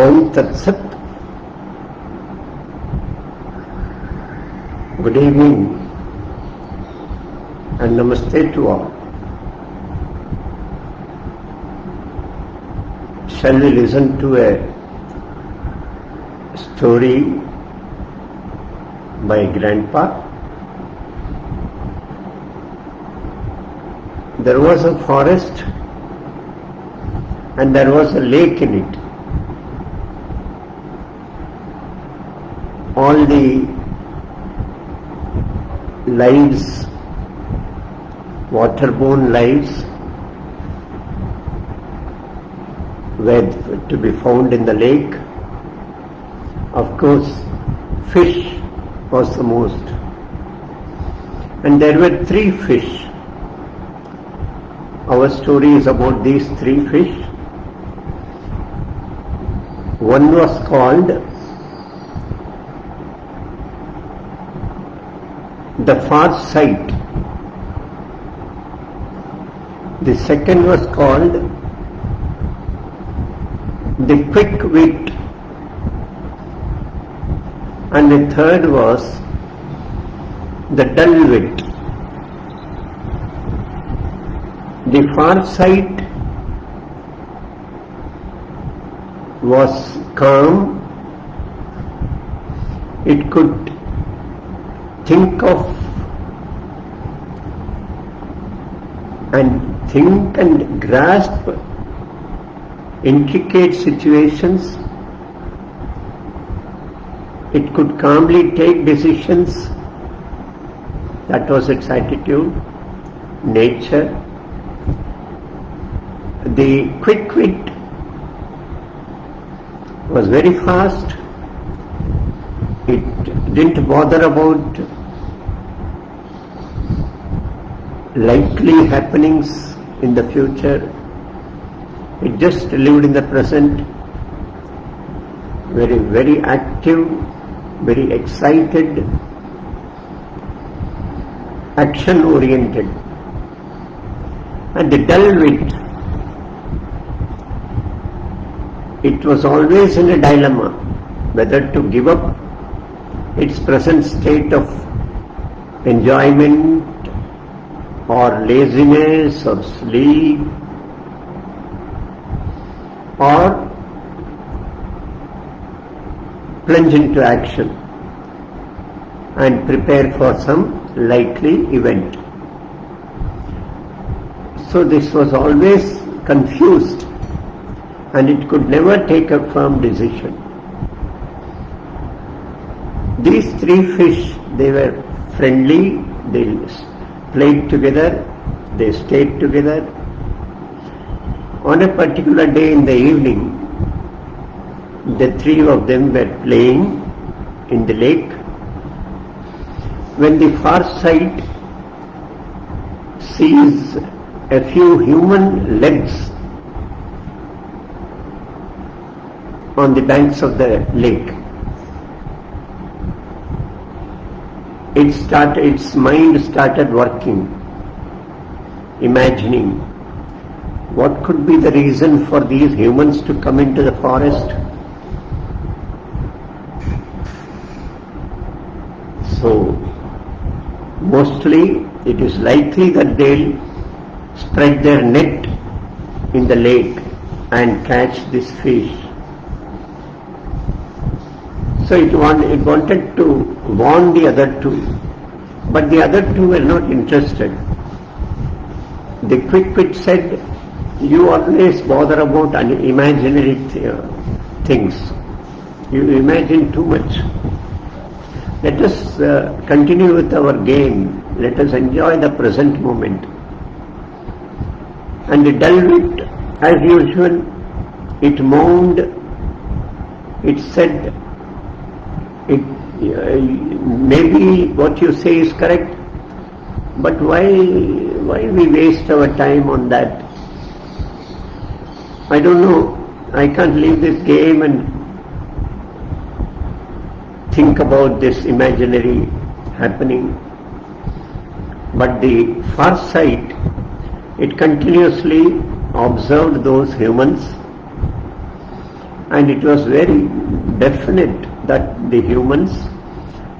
Om Tat Sat. Good evening and Namaste to all. Shall we listen to a story by Grandpa? There was a forest and there was a lake in it. All the lives, waterborne lives, were to be found in the lake. Of course, fish was the most. And there were 3 fish. Our story is about these 3 fish. One was called the far sight. The second was called the quick wit. And the third was the dull wit. The far sight was calm. It could think of and grasp intricate situations. It could calmly take decisions. That was its attitude, nature. The quick wit was very fast. It didn't bother about likely happenings in the future. It just lived in the present, very, very active, very excited, action-oriented. And the dull wit, it was always in a dilemma whether to give up its present state of enjoyment or laziness or sleep, or plunge into action and prepare for some likely event. So this was always confused and it could never take a firm decision. These 3 fish, they were friendly, they played together, they stayed together. On a particular day in the evening, the 3 of them were playing in the lake, when the far sight sees a few human legs on the banks of the lake. Its mind started working, imagining what could be the reason for these humans to come into the forest. So, mostly it is likely that they'll spread their net in the lake and catch this fish. So it wanted to warn the other 2, but the other 2 were not interested. The quick wit said, "You always bother about imaginary things. You imagine too much. Let us continue with our game. Let us enjoy the present moment." And the dull wit, as usual, it moaned, it said, maybe what you say is correct, but why we waste our time on that? I don't know, I can't leave this game and think about this imaginary happening. But the far sight, it continuously observed those humans and it was very definite that the humans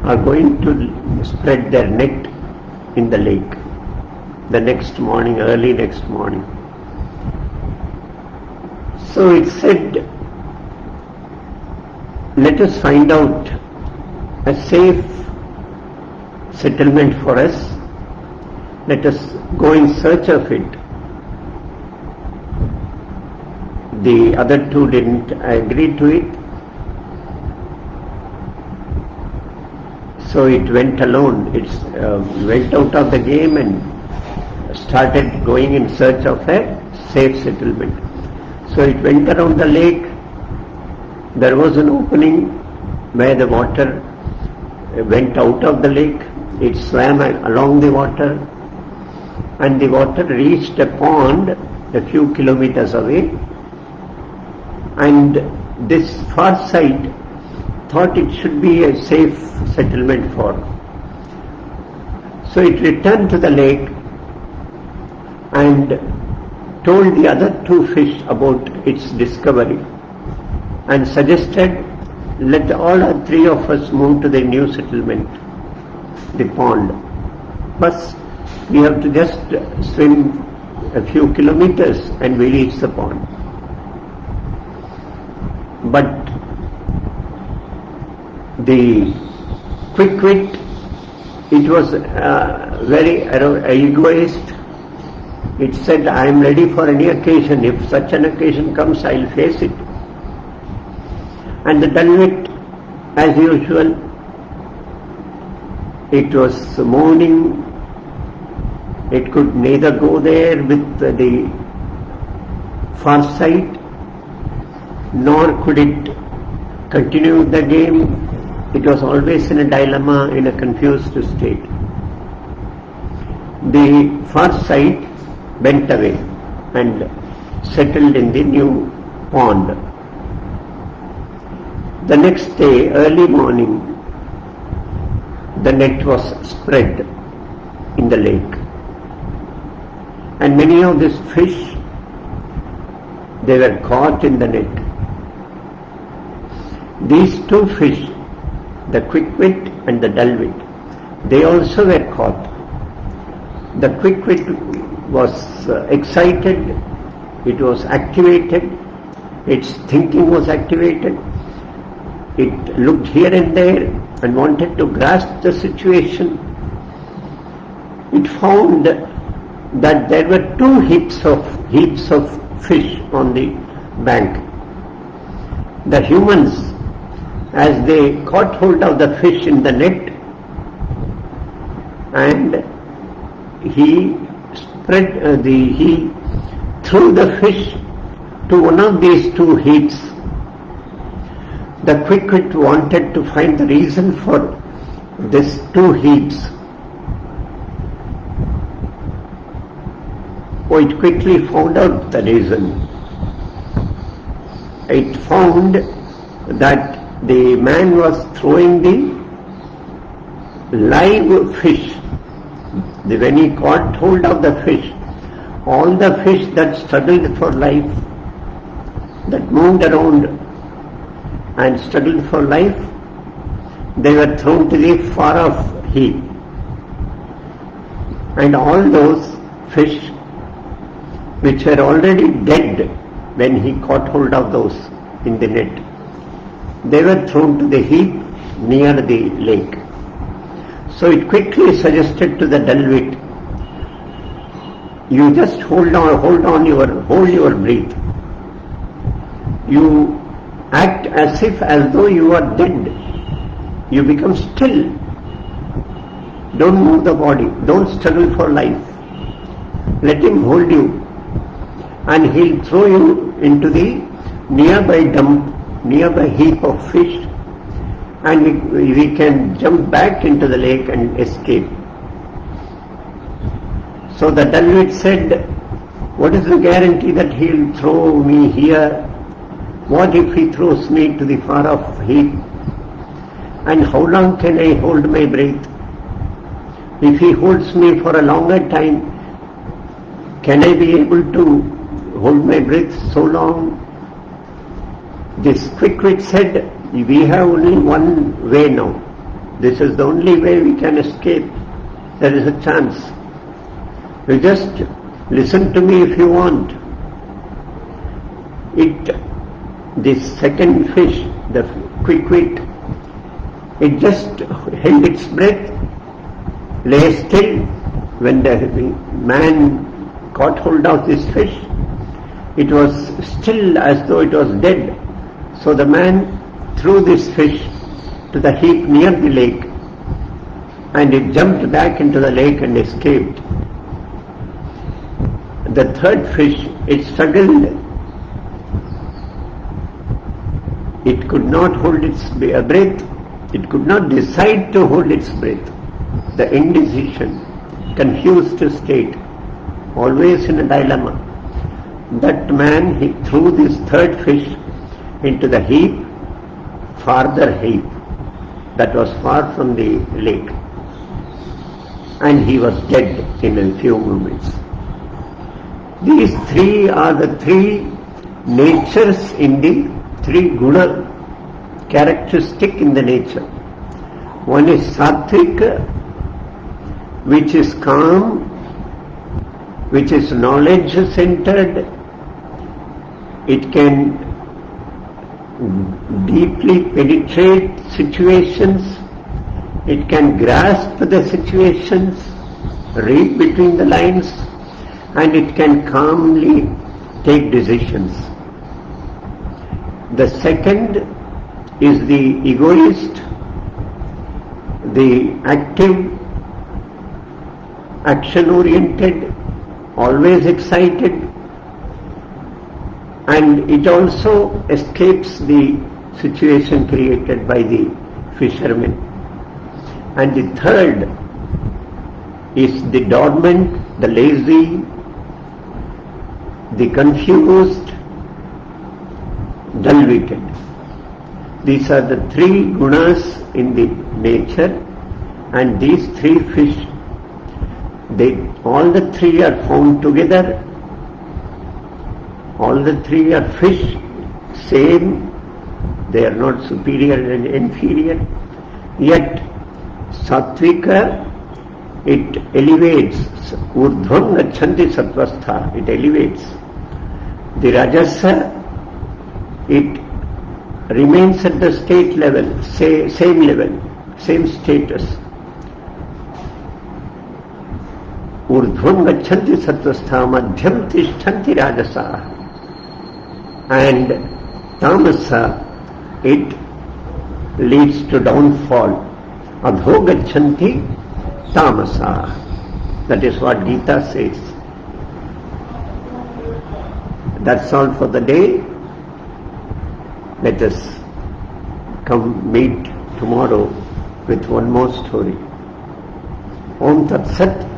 are going to spread their net in the lake the next morning, early next morning. So it said, let us find out a safe settlement for us. Let us go in search of it. The other two didn't agree to it. So it went alone. It went out of the game and started going in search of a safe settlement. So it went around the lake. There was an opening where the water went out of the lake. It swam along the water, and the water reached a pond a few kilometers away, and this far side thought it should be a safe settlement for. So it returned to the lake and told the other two fish about its discovery and suggested, let all three of us move to the new settlement, the pond. First, we have to just swim a few kilometers and we reach the pond. But the quick-wit, it was very egoist. It said, I am ready for any occasion. If such an occasion comes, I will face it. And the dull-wit, as usual, it was morning. It could neither go there with the far sight, nor could it continue the game. It was always in a dilemma, in a confused state. The far sight went away and settled in the new pond. The next day, early morning, the net was spread in the lake. And many of these fish, they were caught in the net. These two fish, the quick-wit and the dull-wit, they also were caught. The quick-wit was excited, it was activated, its thinking was activated, it looked here and there and wanted to grasp the situation. It found that there were two heaps of fish on the bank. The humans, as they caught hold of the fish in the net, and he threw the fish to one of these two heaps. The quick-wit wanted to find the reason for these two heaps. It quickly found out the reason. It found that the man was throwing the live fish. When he caught hold of the fish, all the fish that struggled for life, that moved around and struggled for life, they were thrown to the far off heap. And all those fish which were already dead when he caught hold of those in the net, they were thrown to the heap near the lake. So it quickly suggested to the dull-wit, you just hold your breath. You act as though you are dead. You become still. Don't move the body. Don't struggle for life. Let him hold you, and he'll throw you into the nearby heap of fish, and we can jump back into the lake and escape. So the dull-wit said, what is the guarantee that he'll throw me here? What if he throws me to the far off heap? And how long can I hold my breath? If he holds me for a longer time, can I be able to hold my breath so long? This quick-wit said, we have only one way now. This is the only way we can escape. There is a chance. You just listen to me if you want. This second fish, the quick-wit, it just held its breath, lay still. When the man caught hold of this fish, it was still as though it was dead. So the man threw this fish to the heap near the lake, and it jumped back into the lake and escaped. The third fish, it struggled. It could not hold its breath. It could not decide to hold its breath. The indecision, confused state, always in a dilemma. That man, he threw this third fish into the heap, farther heap, that was far from the lake. And he was dead in a few moments. These three are the three natures in the three guna, characteristic in the nature. One is sattvic, which is calm, which is knowledge-centered. It can deeply penetrate situations. It can grasp the situations, read between the lines, and it can calmly take decisions. The second is the egoist, the active, action-oriented, always excited, and it also escapes the situation created by the fishermen. And the third is the dormant, the lazy, the confused, dull-witted. These are the three gunas in the nature, and these three fish, all the three are found together. All the three are fish, same. They are not superior and inferior. Yet sattvika, it elevates. Urdhvam gachanti sattvastha, it elevates. The rajasa, it remains at the state level, same level, same status. Urdhvam gachanti sattvastha, madhyam tishtanti rajasa. And tamasa, it leads to downfall. Adho gachanti tamasa. That is what Gita says. That's all for the day. Let us come meet tomorrow with one more story. Om Tat Sat.